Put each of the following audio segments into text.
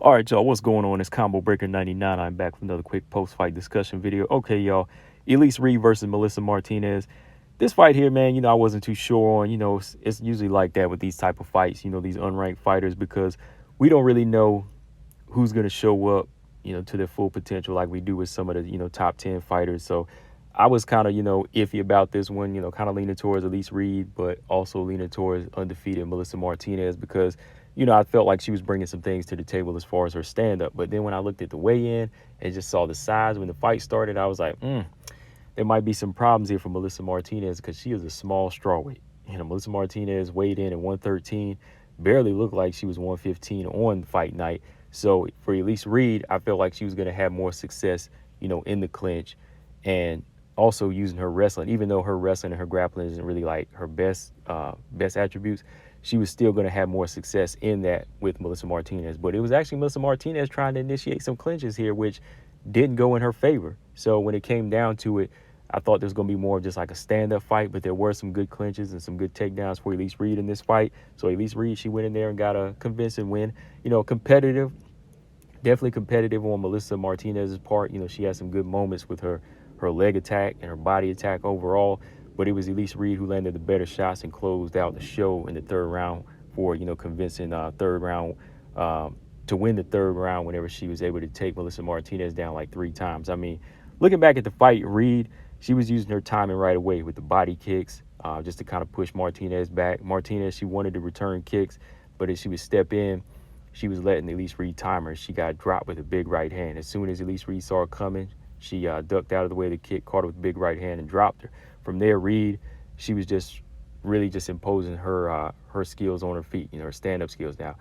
All right, y'all, what's going on? It's Combo Breaker 99. I'm back with another quick post-fight discussion video. Okay, y'all, Elise Reed versus Melissa Martinez. This fight here, man, I wasn't too sure on. It's usually like that with these type of fights, these unranked fighters, because we don't really know who's going to show up, to their full potential like we do with some of the, top 10 fighters. So I was kind of, iffy about this one, kind of leaning towards Elise Reed, but also leaning towards undefeated Melissa Martinez because, I felt like she was bringing some things to the table as far as her stand-up. But then when I looked at the weigh-in and just saw the size when the fight started, I was like, there might be some problems here for Melissa Martinez because she is a small strawweight. Melissa Martinez weighed in at 113, barely looked like she was 115 on fight night. So for Elise Reed, I felt like she was going to have more success, in the clinch and also using her wrestling. Even though her wrestling and her grappling isn't really like her best attributes, she was still going to have more success in that with Melissa Martinez. But it was actually Melissa Martinez trying to initiate some clinches here, which didn't go in her favor. So when it came down to it, I thought there was going to be more of just like a stand-up fight, but there were some good clinches and some good takedowns for Elise Reed in this fight. So Elise Reed, she went in there and got a convincing win. Competitive, definitely competitive on Melissa Martinez's part. She had some good moments with her leg attack and her body attack overall, but it was Elise Reed who landed the better shots and closed out the show in the third round for, convincing third round to win the third round whenever she was able to take Melissa Martinez down like 3 times. I mean, looking back at the fight, Reed, she was using her timing right away with the body kicks just to kind of push Martinez back. Martinez, she wanted to return kicks, but as she would step in, she was letting Elise Reed time her. She got dropped with a big right hand. As soon as Elise Reed saw her coming, she ducked out of the way of the kick, caught her with a big right hand, and dropped her. From there, Reed, she was just really just imposing her skills on her feet, her stand-up skills. Now,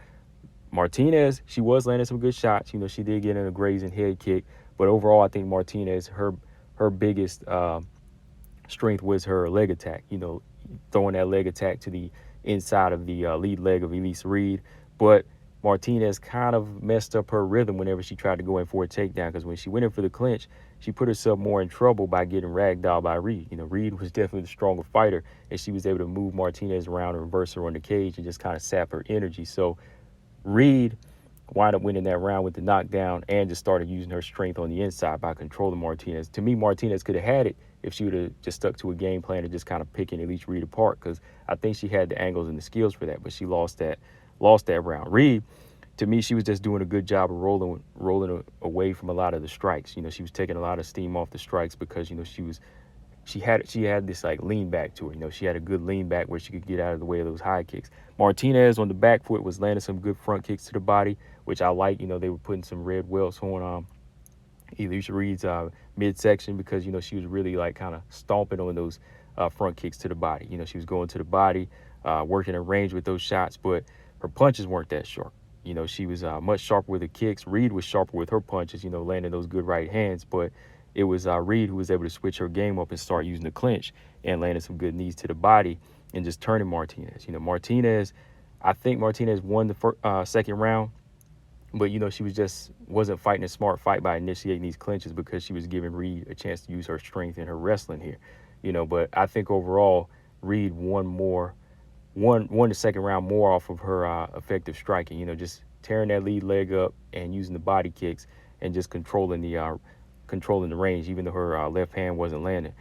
Martinez, she was landing some good shots. She did get in a grazing head kick, but overall, I think Martinez, her biggest strength was her leg attack. Throwing that leg attack to the inside of the lead leg of Elise Reed, but Martinez kind of messed up her rhythm whenever she tried to go in for a takedown, because when she went in for the clinch, she put herself more in trouble by getting ragdolled by Reed. Reed was definitely the stronger fighter, and she was able to move Martinez around and reverse her on the cage and just kind of sap her energy. So Reed wound up winning that round with the knockdown and just started using her strength on the inside by controlling Martinez. To me, Martinez could have had it if she would have just stuck to a game plan of just kind of picking Elise Reed apart, because I think she had the angles and the skills for that, but she lost that round. Reed, to me, she was just doing a good job of rolling away from a lot of the strikes. She was taking a lot of steam off the strikes because, she had this like lean back to her. She had a good lean back where she could get out of the way of those high kicks. Martinez on the back foot was landing some good front kicks to the body, which I like. They were putting some red welts on Elise Reed's midsection because, she was really like kind of stomping on those front kicks to the body. She was going to the body, working in range with those shots, but her punches weren't that sharp. She was much sharper with the kicks. Reed was sharper with her punches, landing those good right hands. But it was Reed who was able to switch her game up and start using the clinch and landing some good knees to the body and just turning Martinez. Martinez, I think Martinez won the second round, but, she wasn't fighting a smart fight by initiating these clinches because she was giving Reed a chance to use her strength and her wrestling here. But I think overall Reed won the second round more off of her effective striking, just tearing that lead leg up and using the body kicks and just controlling the range, even though her left hand wasn't landing.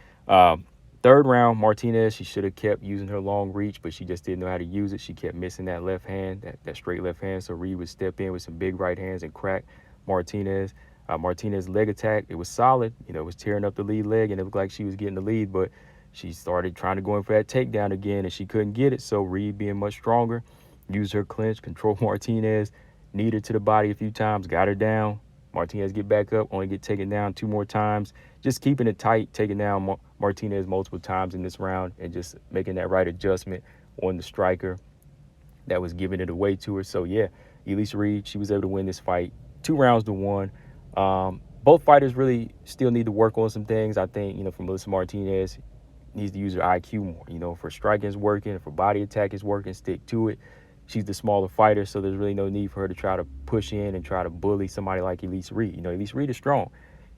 Third round, Martinez, she should have kept using her long reach, but she just didn't know how to use it. She kept missing that left hand, that straight left hand. So Reed would step in with some big right hands and crack Martinez. Martinez's leg attack, it was solid. It was tearing up the lead leg, and it looked like she was getting the lead, but she started trying to go in for that takedown again, and she couldn't get it. So Reed, being much stronger, used her clinch, controlled Martinez, kneed her to the body a few times, got her down. Martinez get back up, only get taken down 2 more times. Just keeping it tight, taking down Martinez multiple times in this round and just making that right adjustment on the striker that was giving it away to her. So, yeah, Elise Reed, she was able to win this fight 2 rounds to 1. Both fighters really still need to work on some things. I think, for Melissa Martinez, needs to use her IQ more. If her striking is working, if her body attack is working, stick to it. She's the smaller fighter, so there's really no need for her to try to push in and try to bully somebody like Elise Reed. Elise Reed is strong.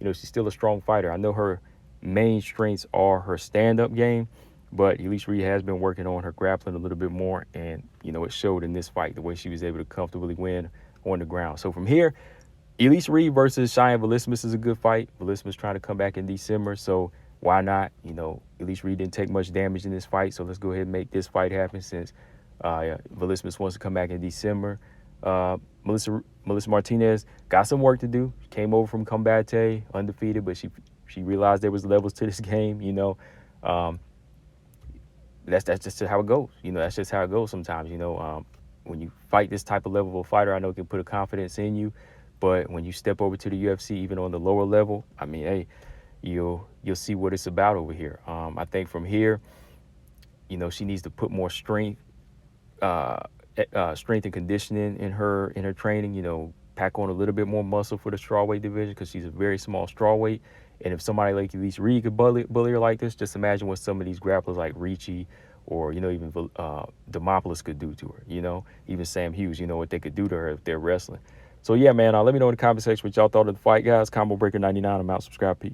She's still a strong fighter. I know her main strengths are her stand-up game, but Elise Reed has been working on her grappling a little bit more, and, it showed in this fight, the way she was able to comfortably win on the ground. So from here, Elise Reed versus Cheyenne Vlismas is a good fight. Vlismas trying to come back in December, so why not? You know, Elise Reed didn't take much damage in this fight, so let's go ahead and make this fight happen since Vlismas wants to come back in December. Melissa Martinez got some work to do. She came over from Combate, undefeated, but she realized there was levels to this game. You know, that's just how it goes. You know, that's just how it goes sometimes. You know, when you fight this type of level of fighter, I know it can put a confidence in you, but when you step over to the UFC, even on the lower level, I mean, hey, you'll see what it's about over here. I think from here, you know, she needs to put more strength and conditioning in her training. You know, pack on a little bit more muscle for the strawweight division because she's a very small strawweight. And if somebody like Elise Reed could bully her like this, just imagine what some of these grapplers like Ricci or, you know, even Demopoulos could do to her. You know, even Sam Hughes, you know what they could do to her if they're wrestling. So yeah, man, let me know in the comment section what y'all thought of the fight, guys. Combo Breaker 99. I'm out. Subscribe. Peace.